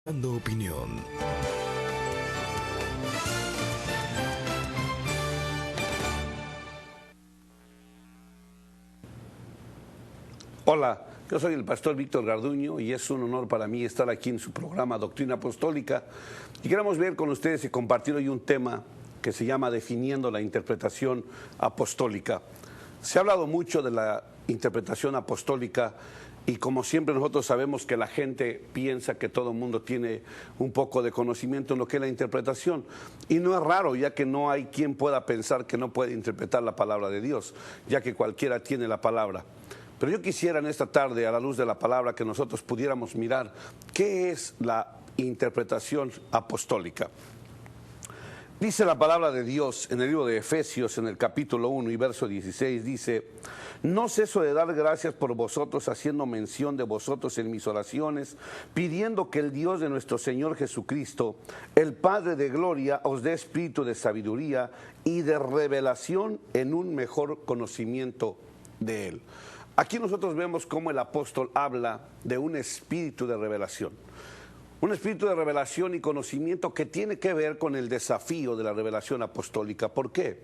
Dando opinión. Hola, yo soy el pastor Víctor Garduño y es un honor para mí estar aquí en su programa Doctrina Apostólica y queremos ver con ustedes y compartir hoy un tema que se llama Definiendo la Interpretación Apostólica. Se ha hablado mucho de la interpretación apostólica y como siempre nosotros sabemos que la gente piensa que todo el mundo tiene un poco de conocimiento en lo que es la interpretación. Y no es raro, ya que no hay quien pueda pensar que no puede interpretar la palabra de Dios, ya que cualquiera tiene la palabra. Pero yo quisiera en esta tarde, a la luz de la palabra, que nosotros pudiéramos mirar qué es la interpretación apostólica. Dice la palabra de Dios en el libro de Efesios, en el capítulo 1 y verso 16, dice: no ceso de dar gracias por vosotros, haciendo mención de vosotros en mis oraciones, pidiendo que el Dios de nuestro Señor Jesucristo, el Padre de gloria, os dé espíritu de sabiduría y de revelación en un mejor conocimiento de Él. Aquí nosotros vemos cómo el apóstol habla de un espíritu de revelación. Un espíritu de revelación y conocimiento que tiene que ver con el desafío de la revelación apostólica. ¿Por qué?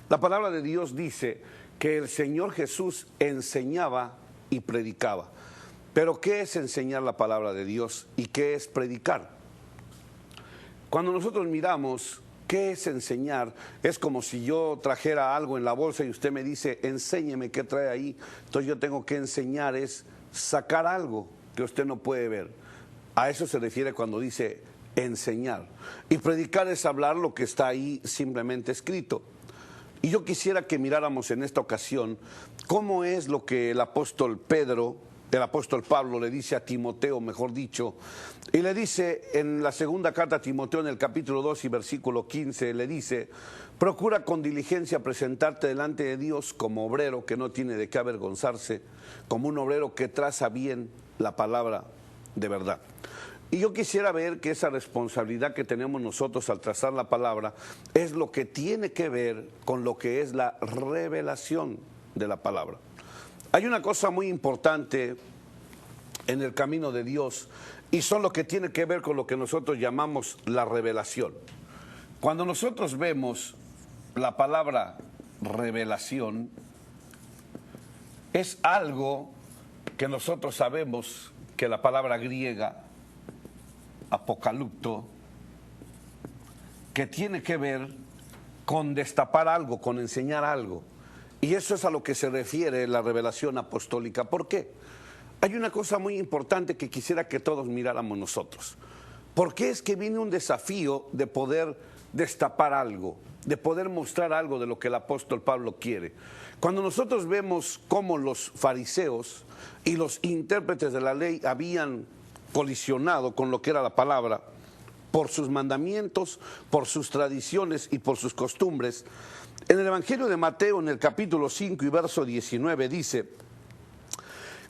La palabra de Dios dice que el Señor Jesús enseñaba y predicaba. Pero ¿qué es enseñar la palabra de Dios y qué es predicar? Cuando nosotros miramos qué es enseñar, es como si yo trajera algo en la bolsa y usted me dice: enséñeme qué trae ahí. Entonces yo tengo que enseñar es sacar algo que usted no puede ver. A eso se refiere cuando dice enseñar. Y predicar es hablar lo que está ahí simplemente escrito. Y yo quisiera que miráramos en esta ocasión cómo es lo que el apóstol Pablo le dice a Timoteo, mejor dicho, y le dice en la segunda carta a Timoteo, en el capítulo 2 y versículo 15, le dice: procura con diligencia presentarte delante de Dios como obrero que no tiene de qué avergonzarse, como un obrero que traza bien la palabra de verdad. Y yo quisiera ver que esa responsabilidad que tenemos nosotros al trazar la palabra es lo que tiene que ver con lo que es la revelación de la palabra. Hay una cosa muy importante en el camino de Dios y son lo que tiene que ver con lo que nosotros llamamos la revelación. Cuando nosotros vemos la palabra revelación, es algo que nosotros sabemos que la palabra griega apocalipto, que tiene que ver con destapar algo, con enseñar algo. Y eso es a lo que se refiere la revelación apostólica. ¿Por qué? Hay una cosa muy importante que quisiera que todos miráramos nosotros. ¿Por qué es que viene un desafío de poder destapar algo, de poder mostrar algo de lo que el apóstol Pablo quiere? Cuando nosotros vemos cómo los fariseos y los intérpretes de la ley habían colisionado con lo que era la palabra, por sus mandamientos, por sus tradiciones y por sus costumbres, en el Evangelio de Mateo, en el capítulo 5 y verso 19, dice: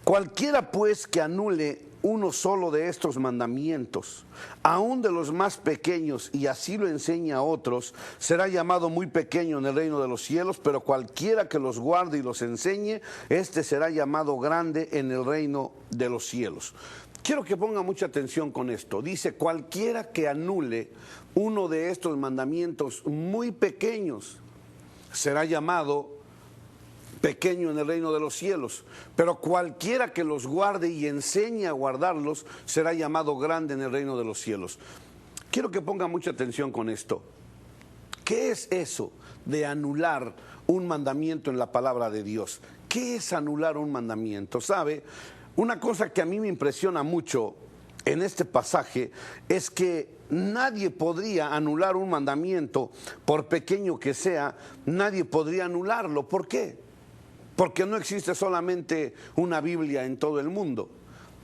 cualquiera pues que anule uno solo de estos mandamientos, aun de los más pequeños, y así lo enseña a otros, será llamado muy pequeño en el reino de los cielos, pero cualquiera que los guarde y los enseñe, este será llamado grande en el reino de los cielos. Quiero que ponga mucha atención con esto. Dice: cualquiera que anule uno de estos mandamientos muy pequeños será llamado pequeño en el reino de los cielos, pero cualquiera que los guarde y enseñe a guardarlos será llamado grande en el reino de los cielos. Quiero que ponga mucha atención con esto. ¿Qué es eso de anular un mandamiento en la palabra de Dios? ¿Qué es anular un mandamiento? ¿Sabe? Una cosa que a mí me impresiona mucho en este pasaje es que nadie podría anular un mandamiento, por pequeño que sea, nadie podría anularlo. ¿Por qué? Porque no existe solamente una Biblia en todo el mundo.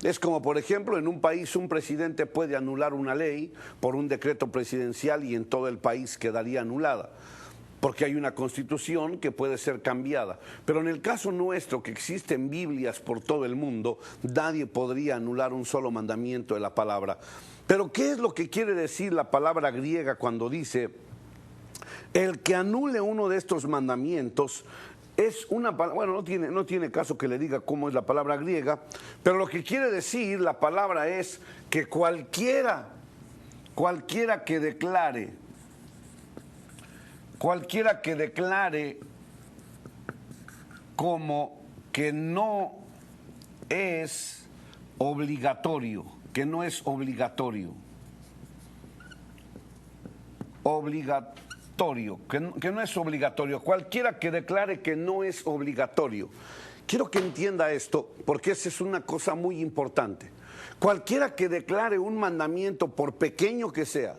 Es como, por ejemplo, en un país un presidente puede anular una ley por un decreto presidencial y en todo el país quedaría anulada, porque hay una constitución que puede ser cambiada. Pero en el caso nuestro, que existen Biblias por todo el mundo, nadie podría anular un solo mandamiento de la palabra. Pero ¿qué es lo que quiere decir la palabra griega cuando dice: el que anule uno de estos mandamientos es una palabra, bueno, no tiene caso que le diga cómo es la palabra griega, pero lo que quiere decir la palabra es que cualquiera que declare como que no es obligatorio, que no es obligatorio, que no es obligatorio, cualquiera que declare que no es obligatorio. Quiero que entienda esto, porque esa es una cosa muy importante. Cualquiera que declare un mandamiento, por pequeño que sea,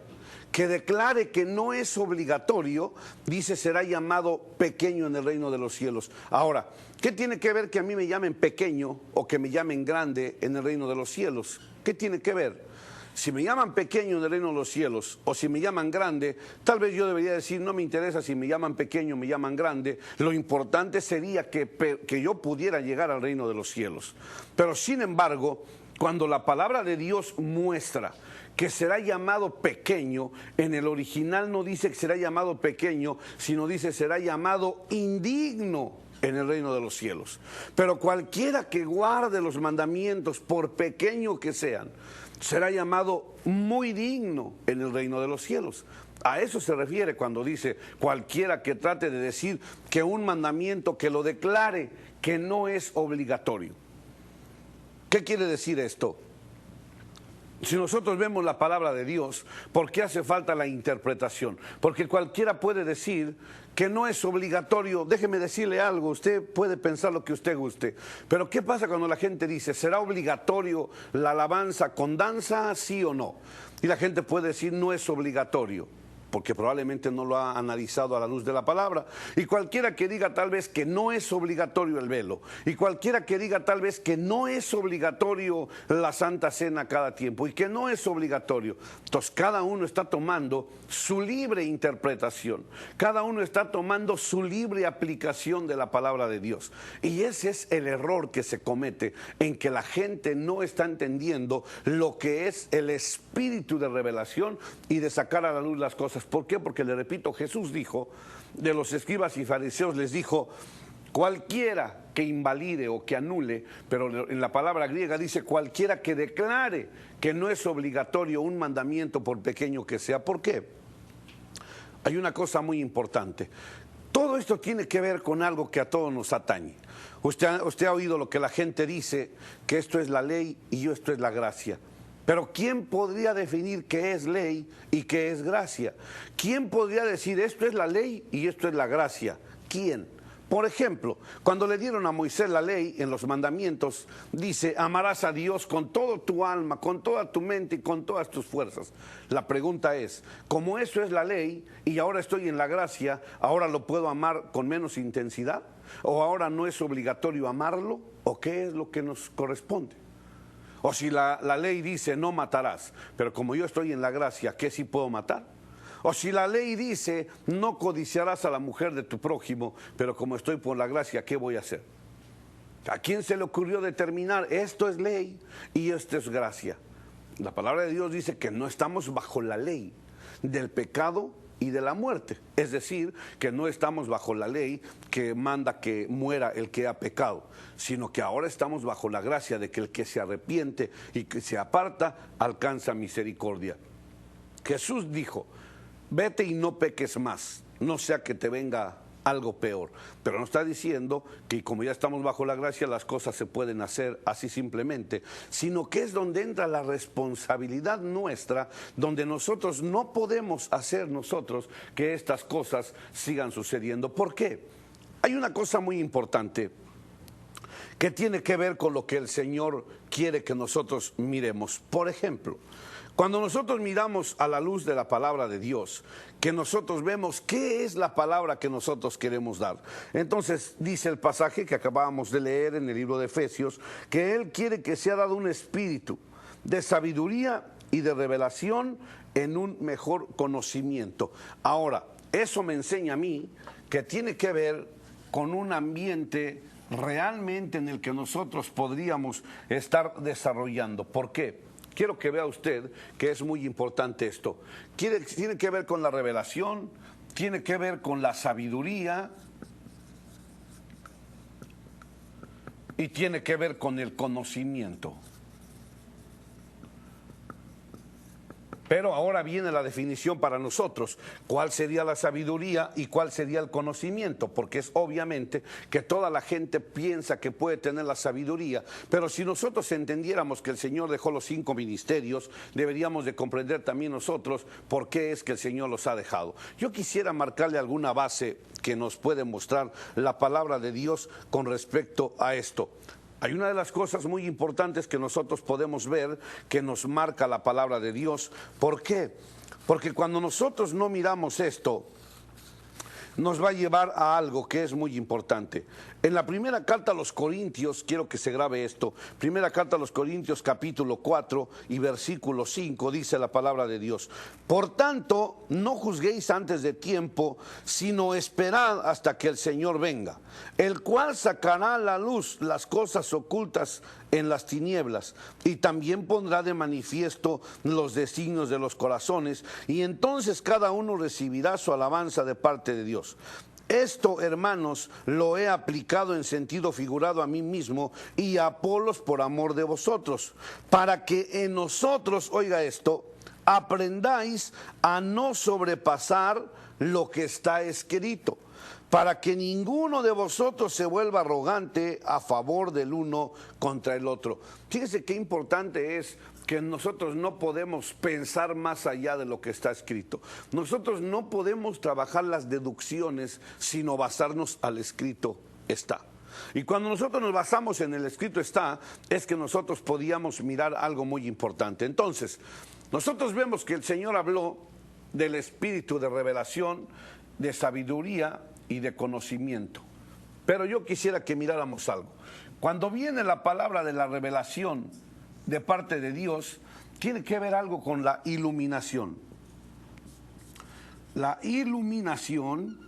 que declare que no es obligatorio, dice, será llamado pequeño en el reino de los cielos. Ahora, ¿qué tiene que ver que a mí me llamen pequeño o que me llamen grande en el reino de los cielos? ¿Qué tiene que ver? Si me llaman pequeño en el reino de los cielos o si me llaman grande, tal vez yo debería decir, no me interesa si me llaman pequeño o me llaman grande, lo importante sería que yo pudiera llegar al reino de los cielos. Pero sin embargo, cuando la palabra de Dios muestra que será llamado pequeño, en el original no dice que será llamado pequeño, sino dice será llamado indigno en el reino de los cielos. Pero cualquiera que guarde los mandamientos, por pequeño que sean, será llamado muy digno en el reino de los cielos. A eso se refiere cuando dice cualquiera que trate de decir que un mandamiento, que lo declare que no es obligatorio. ¿Qué quiere decir esto? Si nosotros vemos la palabra de Dios, ¿por qué hace falta la interpretación? Porque cualquiera puede decir que no es obligatorio. Déjeme decirle algo, usted puede pensar lo que usted guste, pero ¿qué pasa cuando la gente dice, ¿será obligatorio la alabanza con danza, sí o no? Y la gente puede decir, no es obligatorio, porque probablemente no lo ha analizado a la luz de la palabra. Y cualquiera que diga tal vez que no es obligatorio el velo, y cualquiera que diga tal vez que no es obligatorio la Santa Cena cada tiempo, y que no es obligatorio, entonces cada uno está tomando su libre interpretación, cada uno está tomando su libre aplicación de la palabra de Dios. Y ese es el error que se comete, en que la gente no está entendiendo lo que es el espíritu de revelación y de sacar a la luz las cosas. ¿Por qué? Porque, le repito, Jesús dijo, de los escribas y fariseos les dijo, cualquiera que invalide o que anule, pero en la palabra griega dice cualquiera que declare que no es obligatorio un mandamiento, por pequeño que sea. ¿Por qué? Hay una cosa muy importante. Todo esto tiene que ver con algo que a todos nos atañe. Usted ha oído lo que la gente dice, que esto es la ley y esto es la gracia. Pero ¿quién podría definir qué es ley y qué es gracia? ¿Quién podría decir esto es la ley y esto es la gracia? ¿Quién? Por ejemplo, cuando le dieron a Moisés la ley en los mandamientos, dice, amarás a Dios con todo tu alma, con toda tu mente y con todas tus fuerzas. La pregunta es, como eso es la ley y ahora estoy en la gracia, ¿ahora lo puedo amar con menos intensidad? ¿O ahora no es obligatorio amarlo? ¿O qué es lo que nos corresponde? O si la ley dice no matarás, pero como yo estoy en la gracia, ¿qué sí puedo matar? O si la ley dice no codiciarás a la mujer de tu prójimo, pero como estoy por la gracia, ¿qué voy a hacer? ¿A quién se le ocurrió determinar esto es ley y esto es gracia? La palabra de Dios dice que no estamos bajo la ley del pecado y de la muerte, es decir, que no estamos bajo la ley que manda que muera el que ha pecado, sino que ahora estamos bajo la gracia de que el que se arrepiente y que se aparta alcanza misericordia. Jesús dijo, vete y no peques más, no sea que te venga algo peor, pero no está diciendo que como ya estamos bajo la gracia las cosas se pueden hacer así simplemente, sino que es donde entra la responsabilidad nuestra, donde nosotros no podemos hacer nosotros que estas cosas sigan sucediendo. ¿Por qué? Hay una cosa muy importante que tiene que ver con lo que el Señor quiere que nosotros miremos. Por ejemplo, cuando nosotros miramos a la luz de la palabra de Dios, que nosotros vemos qué es la palabra que nosotros queremos dar. Entonces dice el pasaje que acabábamos de leer en el libro de Efesios, que Él quiere que sea dado un espíritu de sabiduría y de revelación en un mejor conocimiento. Ahora, eso me enseña a mí que tiene que ver con un ambiente realmente en el que nosotros podríamos estar desarrollando. ¿Por qué? Quiero que vea usted que es muy importante esto. Tiene que ver con la revelación, tiene que ver con la sabiduría y tiene que ver con el conocimiento. Pero ahora viene la definición para nosotros. ¿Cuál sería la sabiduría y cuál sería el conocimiento? Porque es obviamente que toda la gente piensa que puede tener la sabiduría, pero si nosotros entendiéramos que el Señor dejó los 5 ministerios, deberíamos de comprender también nosotros por qué es que el Señor los ha dejado. Yo quisiera marcarle alguna base que nos puede mostrar la palabra de Dios con respecto a esto. Hay una de las cosas muy importantes que nosotros podemos ver que nos marca la palabra de Dios. ¿Por qué? Porque cuando nosotros no miramos esto, nos va a llevar a algo que es muy importante. En la primera carta a los Corintios, quiero que se grabe esto, primera carta a los Corintios capítulo 4 y versículo 5, dice la palabra de Dios: por tanto, no juzguéis antes de tiempo, sino esperad hasta que el Señor venga, el cual sacará a la luz las cosas ocultas en las tinieblas, y también pondrá de manifiesto los designios de los corazones, y entonces cada uno recibirá su alabanza de parte de Dios. Esto, hermanos, lo he aplicado en sentido figurado a mí mismo y a Apolos por amor de vosotros, para que en nosotros, oiga esto, aprendáis a no sobrepasar lo que está escrito, para que ninguno de vosotros se vuelva arrogante a favor del uno contra el otro. Fíjese qué importante es que nosotros no podemos pensar más allá de lo que está escrito. Nosotros no podemos trabajar las deducciones, sino basarnos al escrito está. Y cuando nosotros nos basamos en el escrito está, es que nosotros podíamos mirar algo muy importante. Entonces, nosotros vemos que el Señor habló del espíritu de revelación, de sabiduría y de conocimiento. Pero yo quisiera que miráramos algo. Cuando viene la palabra de la revelación de parte de Dios, tiene que ver algo con la iluminación. La iluminación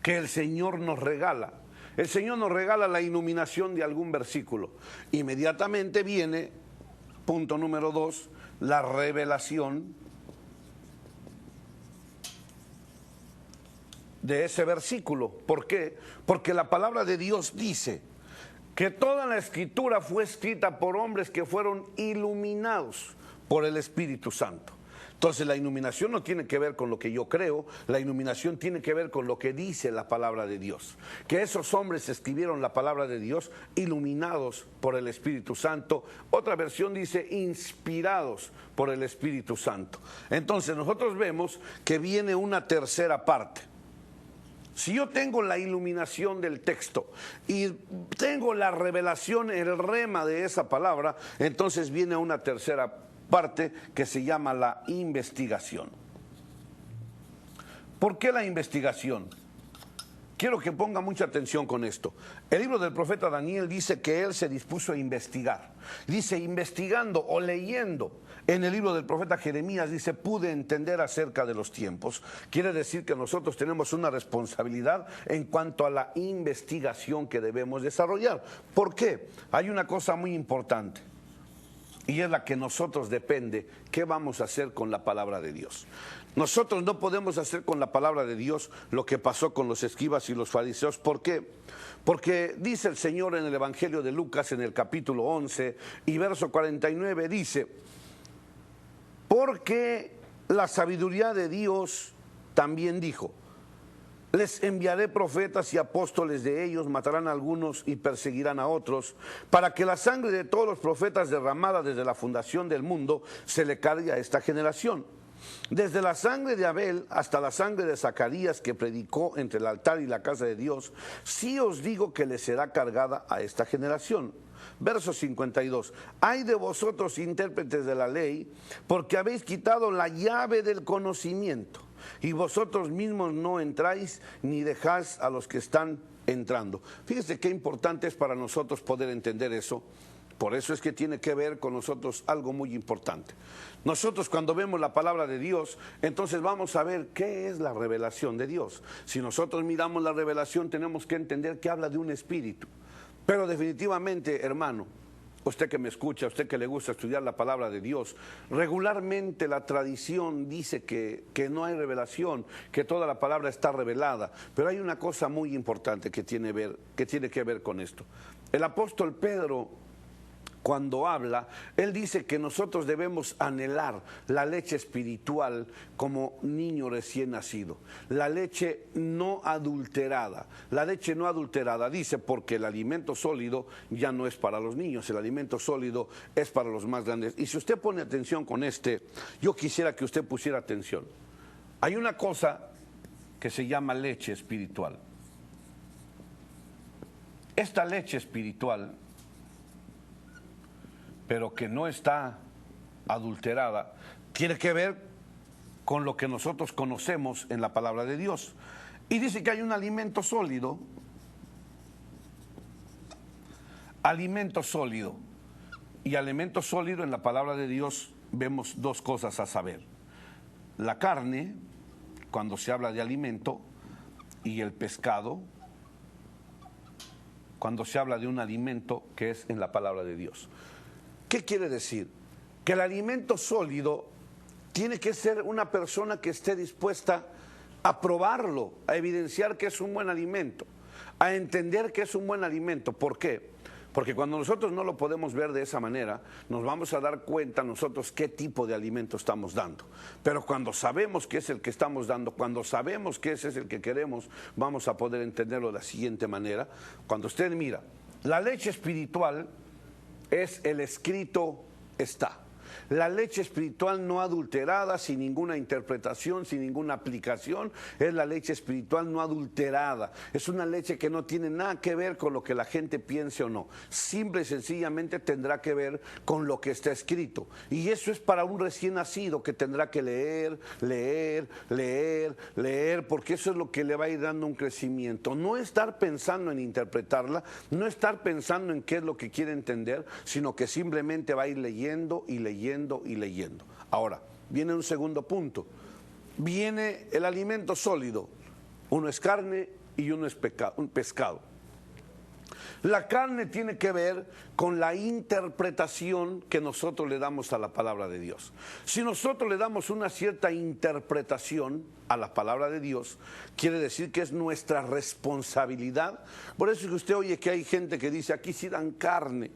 que el Señor nos regala. El Señor nos regala la iluminación de algún versículo. Inmediatamente viene, punto número 2, la revelación de ese versículo. ¿Por qué? Porque la palabra de Dios dice que toda la escritura fue escrita por hombres que fueron iluminados por el Espíritu Santo. Entonces la iluminación no tiene que ver con lo que yo creo, la iluminación tiene que ver con lo que dice la palabra de Dios. Que esos hombres escribieron la palabra de Dios iluminados por el Espíritu Santo. Otra versión dice inspirados por el Espíritu Santo. Entonces nosotros vemos que viene una tercera parte. Si yo tengo la iluminación del texto y tengo la revelación, el rema de esa palabra, entonces viene una tercera parte que se llama la investigación. ¿Por qué la investigación? Quiero que ponga mucha atención con esto. El libro del profeta Daniel dice que él se dispuso a investigar. Dice, investigando o leyendo. En el libro del profeta Jeremías dice, pude entender acerca de los tiempos. Quiere decir que nosotros tenemos una responsabilidad en cuanto a la investigación que debemos desarrollar. ¿Por qué? Hay una cosa muy importante. Y es la que nosotros depende, ¿qué vamos a hacer con la palabra de Dios? Nosotros no podemos hacer con la palabra de Dios lo que pasó con los escribas y los fariseos. ¿Por qué? Porque dice el Señor en el Evangelio de Lucas, en el capítulo 11 y verso 49, dice, porque la sabiduría de Dios también dijo, les enviaré profetas y apóstoles de ellos, matarán a algunos y perseguirán a otros, para que la sangre de todos los profetas derramada desde la fundación del mundo se le cargue a esta generación. Desde la sangre de Abel hasta la sangre de Zacarías que predicó entre el altar y la casa de Dios, sí os digo que le será cargada a esta generación. Verso 52, ay de vosotros intérpretes de la ley, porque habéis quitado la llave del conocimiento, y vosotros mismos no entráis ni dejáis a los que están entrando. Fíjese qué importante es para nosotros poder entender eso. Por eso es que tiene que ver con nosotros algo muy importante. Nosotros cuando vemos la palabra de Dios, entonces vamos a ver qué es la revelación de Dios. Si nosotros miramos la revelación, tenemos que entender que habla de un espíritu. Pero definitivamente, hermano, usted que me escucha, usted que le gusta estudiar la palabra de Dios, regularmente la tradición dice que no hay revelación, que toda la palabra está revelada, pero hay una cosa muy importante que tiene que ver con esto. El apóstol Pedro, cuando habla, él dice que nosotros debemos anhelar la leche espiritual como niño recién nacido, la leche no adulterada. La leche no adulterada dice porque el alimento sólido ya no es para los niños, el alimento sólido es para los más grandes. Y si usted pone atención con yo quisiera que usted pusiera atención. Hay una cosa que se llama leche espiritual. Esta leche espiritual, pero que no está adulterada, tiene que ver con lo que nosotros conocemos en la palabra de Dios. Y dice que hay un alimento sólido. Alimento sólido. Y alimento sólido en la palabra de Dios vemos dos cosas a saber. La carne, cuando se habla de alimento, y el pescado, cuando se habla de un alimento que es en la palabra de Dios. ¿Qué quiere decir? Que el alimento sólido tiene que ser una persona que esté dispuesta a probarlo, a evidenciar que es un buen alimento, a entender que es un buen alimento. ¿Por qué? Porque cuando nosotros no lo podemos ver de esa manera, nos vamos a dar cuenta nosotros qué tipo de alimento estamos dando. Pero cuando sabemos que es el que estamos dando, cuando sabemos que ese es el que queremos, vamos a poder entenderlo de la siguiente manera. Cuando usted mira, la leche espiritual es el escrito está. La leche espiritual no adulterada, sin ninguna interpretación, sin ninguna aplicación, es la leche espiritual no adulterada. Es una leche que no tiene nada que ver con lo que la gente piense o no. Simple y sencillamente tendrá que ver con lo que está escrito. Y eso es para un recién nacido que tendrá que leer, porque eso es lo que le va a ir dando un crecimiento. No estar pensando en interpretarla, no estar pensando en qué es lo que quiere entender, sino que simplemente va a ir leyendo y leyendo y leyendo. Ahora, viene un segundo punto. Viene el alimento sólido. Uno es carne y uno es un pescado. La carne tiene que ver con la interpretación que nosotros le damos a la palabra de Dios. Si nosotros le damos una cierta interpretación a la palabra de Dios, quiere decir que es nuestra responsabilidad. Por eso es que usted oye que hay gente que dice, aquí sí dan carne.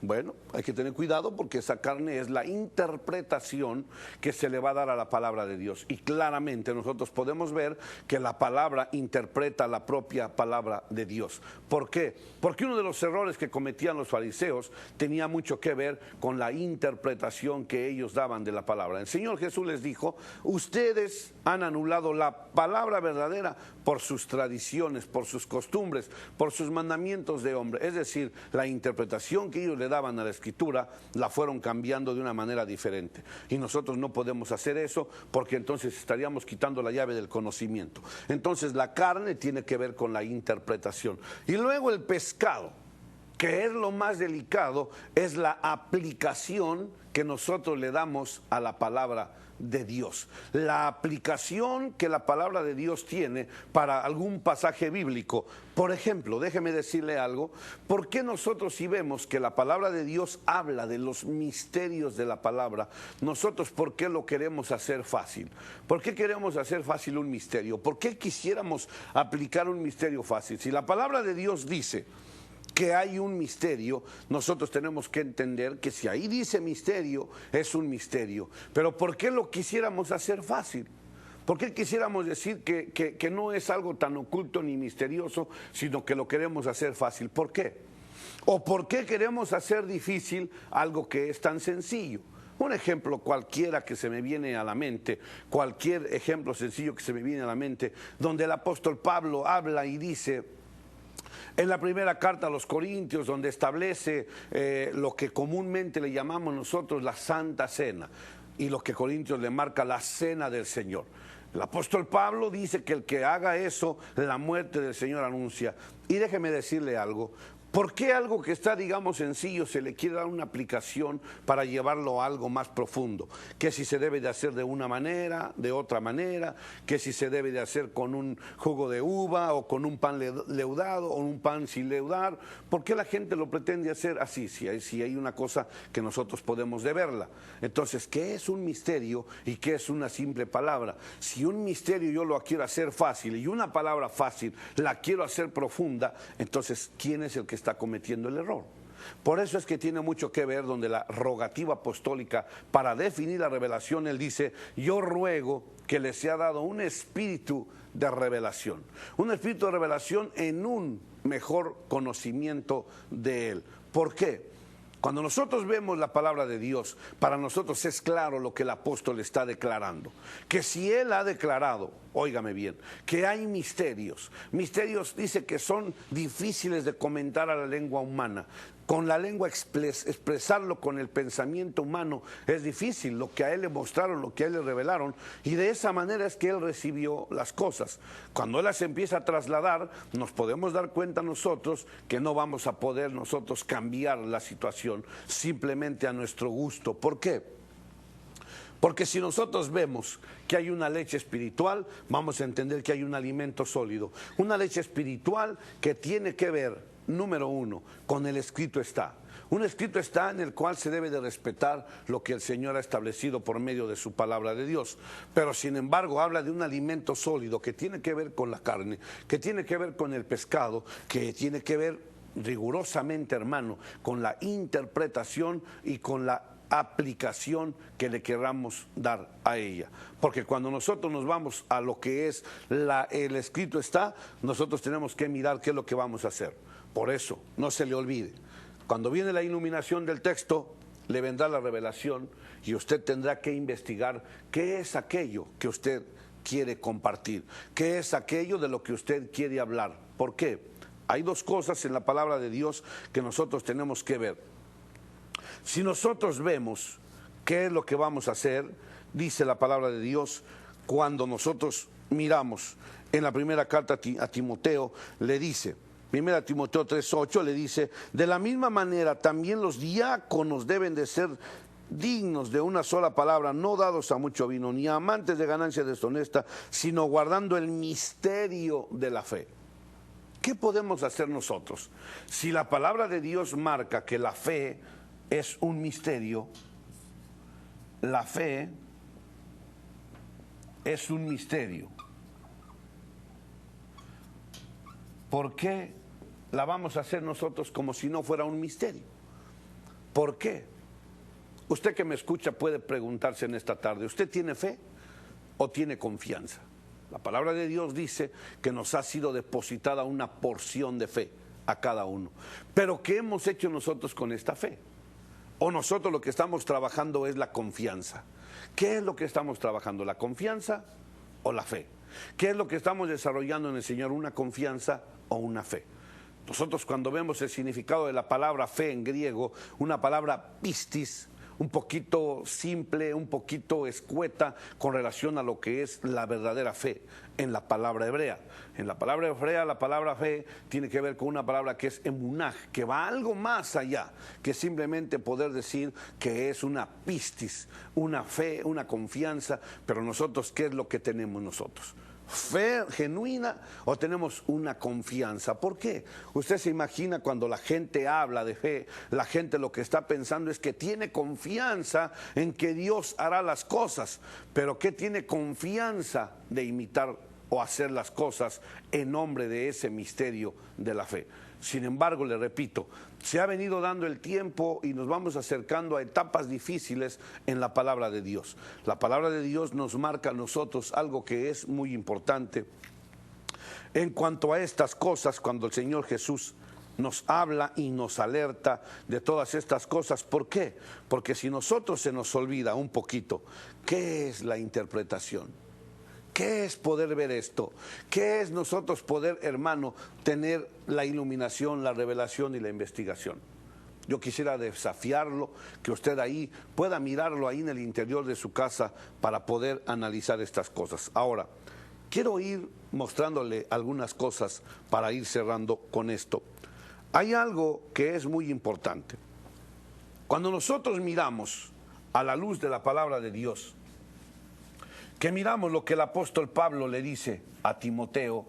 Bueno, hay que tener cuidado porque esa carne es la interpretación que se le va a dar a la palabra de Dios. Y claramente nosotros podemos ver que la palabra interpreta la propia palabra de Dios. ¿Por qué? Porque uno de los errores que cometían los fariseos tenía mucho que ver con la interpretación que ellos daban de la palabra. El Señor Jesús les dijo, ustedes han anulado la palabra verdadera por sus tradiciones, por sus costumbres, por sus mandamientos de hombre. Es decir, la interpretación que ellos le daban a la escritura, la fueron cambiando de una manera diferente. Y nosotros no podemos hacer eso porque entonces estaríamos quitando la llave del conocimiento. Entonces la carne tiene que ver con la interpretación. Y luego el pescado, que es lo más delicado, es la aplicación que nosotros le damos a la palabra de Dios. La aplicación que la palabra de Dios tiene para algún pasaje bíblico. Por ejemplo, déjeme decirle algo, ¿por qué nosotros si vemos que la palabra de Dios habla de los misterios de la palabra, nosotros por qué lo queremos hacer fácil? ¿Por qué queremos hacer fácil un misterio? ¿Por qué quisiéramos aplicar un misterio fácil? Si la palabra de Dios dice que hay un misterio, nosotros tenemos que entender que si ahí dice misterio, es un misterio. Pero ¿por qué lo quisiéramos hacer fácil? ¿Por qué quisiéramos decir que no es algo tan oculto ni misterioso, sino que lo queremos hacer fácil? ¿Por qué? ¿O por qué queremos hacer difícil algo que es tan sencillo? Un ejemplo cualquiera que se me viene a la mente, cualquier ejemplo sencillo que se me viene a la mente, donde el apóstol Pablo habla y dice, en la primera carta a los Corintios, donde establece lo que comúnmente le llamamos nosotros la Santa Cena, y lo que Corintios le marca la Cena del Señor. El apóstol Pablo dice que el que haga eso, la muerte del Señor anuncia. Y déjeme decirle algo, ¿Por qué algo que está, digamos, sencillo se le quiere dar una aplicación para llevarlo a algo más profundo? Que si se debe de hacer de una manera, de otra manera, que si se debe de hacer con un jugo de uva o con un pan leudado o un pan sin leudar. ¿Por qué la gente lo pretende hacer así? Si hay una cosa que nosotros podemos deberla. Entonces, ¿qué es un misterio y qué es una simple palabra? Si un misterio yo lo quiero hacer fácil y una palabra fácil la quiero hacer profunda, entonces, ¿quién es el que está cometiendo el error? Por eso es que tiene mucho que ver donde la rogativa apostólica, para definir la revelación, él dice: yo ruego que les sea dado un espíritu de revelación. Un espíritu de revelación en un mejor conocimiento de él. ¿Por qué? Cuando nosotros vemos la palabra de Dios, para nosotros es claro lo que el apóstol está declarando. Que si él ha declarado, óigame bien, que hay misterios. Misterios dice que son difíciles de comentar a la lengua humana. Con la lengua expresarlo con el pensamiento humano es difícil. Lo que a él le mostraron, lo que a él le revelaron, y de esa manera es que él recibió las cosas. Cuando él las empieza a trasladar, nos podemos dar cuenta nosotros que no vamos a poder nosotros cambiar la situación simplemente a nuestro gusto. ¿Por qué? Porque si nosotros vemos que hay una leche espiritual, vamos a entender que hay un alimento sólido. Una leche espiritual que tiene que ver, número uno, con el escrito está. Un escrito está en el cual se debe de respetar lo que el Señor ha establecido por medio de su palabra de Dios. Pero sin embargo habla de un alimento sólido que tiene que ver con la carne, que tiene que ver con el pescado, que tiene que ver rigurosamente, hermano, con la interpretación y con la aplicación que le queramos dar a ella. Porque cuando nosotros nos vamos a lo que es el escrito está, nosotros tenemos que mirar qué es lo que vamos a hacer. Por eso, no se le olvide, cuando viene la iluminación del texto, le vendrá la revelación y usted tendrá que investigar qué es aquello que usted quiere compartir, qué es aquello de lo que usted quiere hablar. ¿Por qué? Hay dos cosas en la palabra de Dios que nosotros tenemos que ver. Si nosotros vemos qué es lo que vamos a hacer, dice la palabra de Dios, cuando nosotros miramos en la primera carta a Timoteo, le dice, 1 Timoteo 3:8, le dice: de la misma manera también los diáconos deben de ser dignos de una sola palabra, no dados a mucho vino, ni amantes de ganancia deshonesta, sino guardando el misterio de la fe. ¿Qué podemos hacer nosotros? Si la palabra de Dios marca que la fe es un misterio, la fe es un misterio, ¿por qué la vamos a hacer nosotros como si no fuera un misterio? ¿Por qué? Usted que me escucha puede preguntarse en esta tarde, ¿usted tiene fe o tiene confianza? La palabra de Dios dice que nos ha sido depositada una porción de fe a cada uno. Pero ¿qué hemos hecho nosotros con esta fe? O nosotros lo que estamos trabajando es la confianza. ¿Qué es lo que estamos trabajando? ¿La confianza o la fe? ¿Qué es lo que estamos desarrollando en el Señor? ¿Una confianza o una fe? Nosotros cuando vemos el significado de la palabra fe en griego, una palabra pistis, un poquito simple, un poquito escueta con relación a lo que es la verdadera fe en la palabra hebrea. En la palabra hebrea, la palabra fe tiene que ver con una palabra que es emunaj, que va algo más allá que simplemente poder decir que es una pistis, una fe, una confianza. Pero nosotros, ¿qué es lo que tenemos nosotros? ¿Fe genuina o tenemos una confianza? ¿Por qué? Usted se imagina cuando la gente habla de fe, la gente lo que está pensando es que tiene confianza en que Dios hará las cosas, pero que tiene confianza de imitar o hacer las cosas en nombre de ese misterio de la fe. Sin embargo, le repito, se ha venido dando el tiempo y nos vamos acercando a etapas difíciles en la palabra de Dios. La palabra de Dios nos marca a nosotros algo que es muy importante. En cuanto a estas cosas, cuando el Señor Jesús nos habla y nos alerta de todas estas cosas, ¿por qué? Porque si nosotros se nos olvida un poquito, ¿qué es la interpretación? ¿Qué es poder ver esto? ¿Qué es nosotros poder, hermano, tener la iluminación, la revelación y la investigación? Yo quisiera desafiarlo, que usted ahí pueda mirarlo ahí en el interior de su casa para poder analizar estas cosas. Ahora, quiero ir mostrándole algunas cosas para ir cerrando con esto. Hay algo que es muy importante. Cuando nosotros miramos a la luz de la palabra de Dios, que miramos lo que el apóstol Pablo le dice a Timoteo,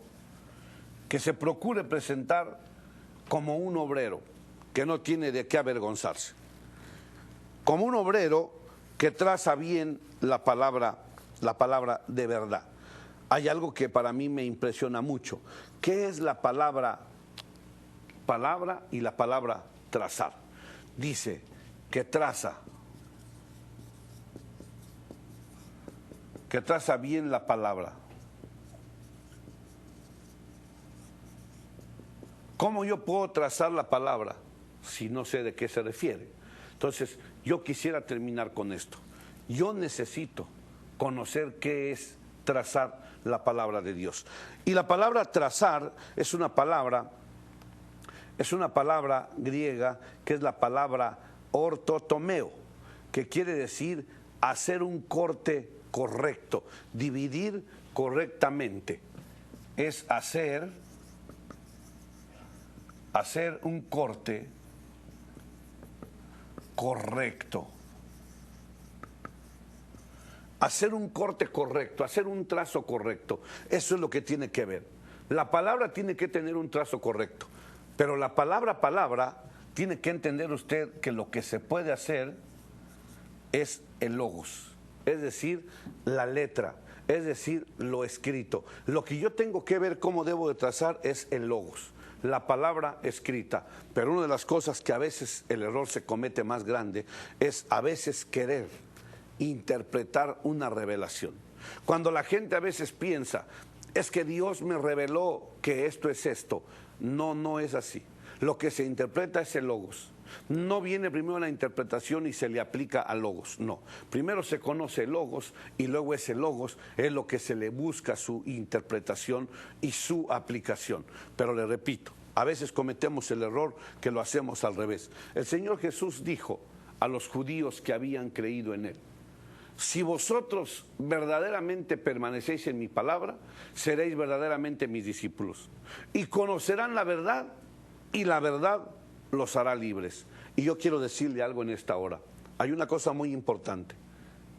que se procure presentar como un obrero que no tiene de qué avergonzarse, como un obrero que traza bien la palabra de verdad. Hay algo que para mí me impresiona mucho. ¿Qué es la palabra y la palabra trazar? Dice que traza bien la palabra. ¿Cómo yo puedo trazar la palabra si no sé de qué se refiere? Entonces, yo quisiera terminar con esto. Yo necesito conocer qué es trazar la palabra de Dios. Y la palabra trazar es una palabra griega que es la palabra ortotomeo, que quiere decir hacer un corte correcto, dividir correctamente. Es hacer un corte correcto. Hacer un corte correcto, hacer un trazo correcto. Eso es lo que tiene que ver. La palabra tiene que tener un trazo correcto, pero la palabra tiene que entender usted que lo que se puede hacer es el logos, es decir, la letra, es decir, lo escrito. Lo que yo tengo que ver cómo debo de trazar es el logos, la palabra escrita. Pero una de las cosas que a veces el error se comete más grande es a veces querer interpretar una revelación. Cuando la gente a veces piensa, es que Dios me reveló que esto es esto. No, no es así. Lo que se interpreta es el logos. No viene primero la interpretación y se le aplica al logos, no. Primero se conoce el logos y luego ese logos es lo que se le busca su interpretación y su aplicación. Pero le repito, a veces cometemos el error que lo hacemos al revés. El Señor Jesús dijo a los judíos que habían creído en Él: si vosotros verdaderamente permanecéis en mi palabra, seréis verdaderamente mis discípulos y conocerán la verdad, y la verdad los hará libres. Y yo quiero decirle algo en esta hora. Hay una cosa muy importante.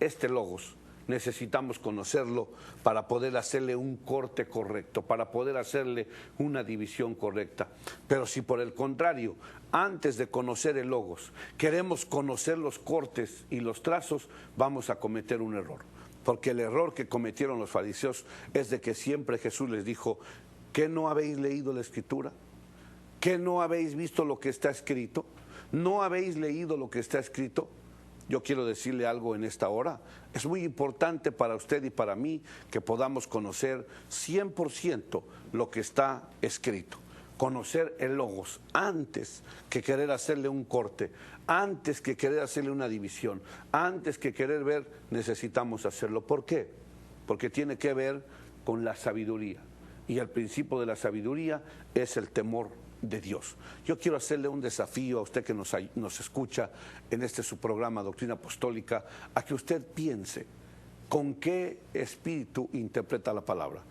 Este logos necesitamos conocerlo para poder hacerle un corte correcto, para poder hacerle una división correcta. Pero si por el contrario, antes de conocer el logos, queremos conocer los cortes y los trazos, vamos a cometer un error. Porque el error que cometieron los fariseos es de que siempre Jesús les dijo: ¿qué no habéis leído la Escritura? ¿Qué no habéis visto lo que está escrito? ¿No habéis leído lo que está escrito? Yo quiero decirle algo en esta hora. Es muy importante para usted y para mí que podamos conocer 100% lo que está escrito. Conocer el logos antes que querer hacerle un corte, antes que querer hacerle una división, antes que querer ver, necesitamos hacerlo. ¿Por qué? Porque tiene que ver con la sabiduría. Y el principio de la sabiduría es el temor de Dios. Yo quiero hacerle un desafío a usted que nos escucha en su programa Doctrina Apostólica, a que usted piense con qué espíritu interpreta la palabra.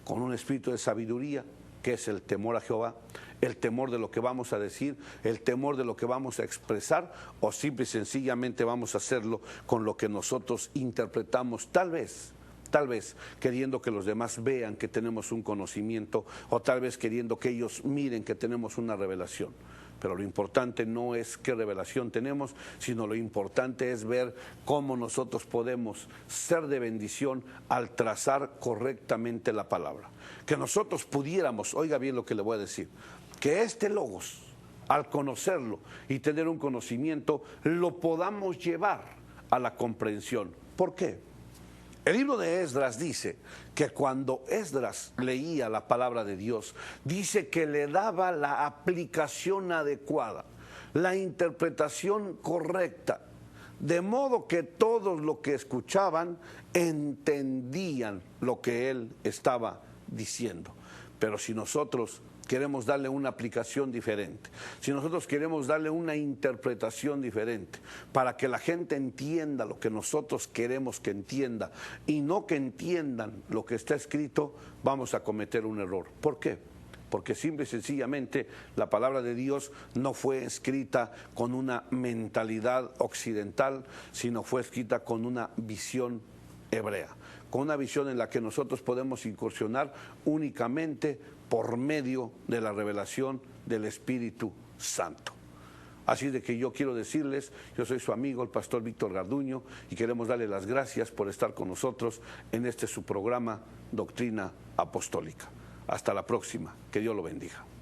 Con un espíritu de sabiduría, que es el temor a Jehová, el temor de lo que vamos a decir, el temor de lo que vamos a expresar, o simple y sencillamente vamos a hacerlo con lo que nosotros interpretamos, tal vez queriendo que los demás vean que tenemos un conocimiento, o tal vez queriendo que ellos miren que tenemos una revelación. Pero lo importante no es qué revelación tenemos, sino lo importante es ver cómo nosotros podemos ser de bendición al trazar correctamente la palabra. Que nosotros pudiéramos, oiga bien lo que le voy a decir, que este logos, al conocerlo y tener un conocimiento, lo podamos llevar a la comprensión. ¿Por qué? El libro de Esdras dice que cuando Esdras leía la palabra de Dios, dice que le daba la aplicación adecuada, la interpretación correcta, de modo que todos los que escuchaban entendían lo que él estaba diciendo. Pero si nosotros queremos darle una aplicación diferente, si nosotros queremos darle una interpretación diferente, para que la gente entienda lo que nosotros queremos que entienda y no que entiendan lo que está escrito, vamos a cometer un error. ¿Por qué? porque simple y sencillamente la palabra de Dios no fue escrita con una mentalidad occidental, sino fue escrita con una visión hebrea, con una visión en la que nosotros podemos incursionar únicamente por medio de la revelación del Espíritu Santo. Así de que yo quiero decirles, yo soy su amigo, el pastor Víctor Garduño, y queremos darle las gracias por estar con nosotros en este su programa Doctrina Apostólica. Hasta la próxima, que Dios lo bendiga.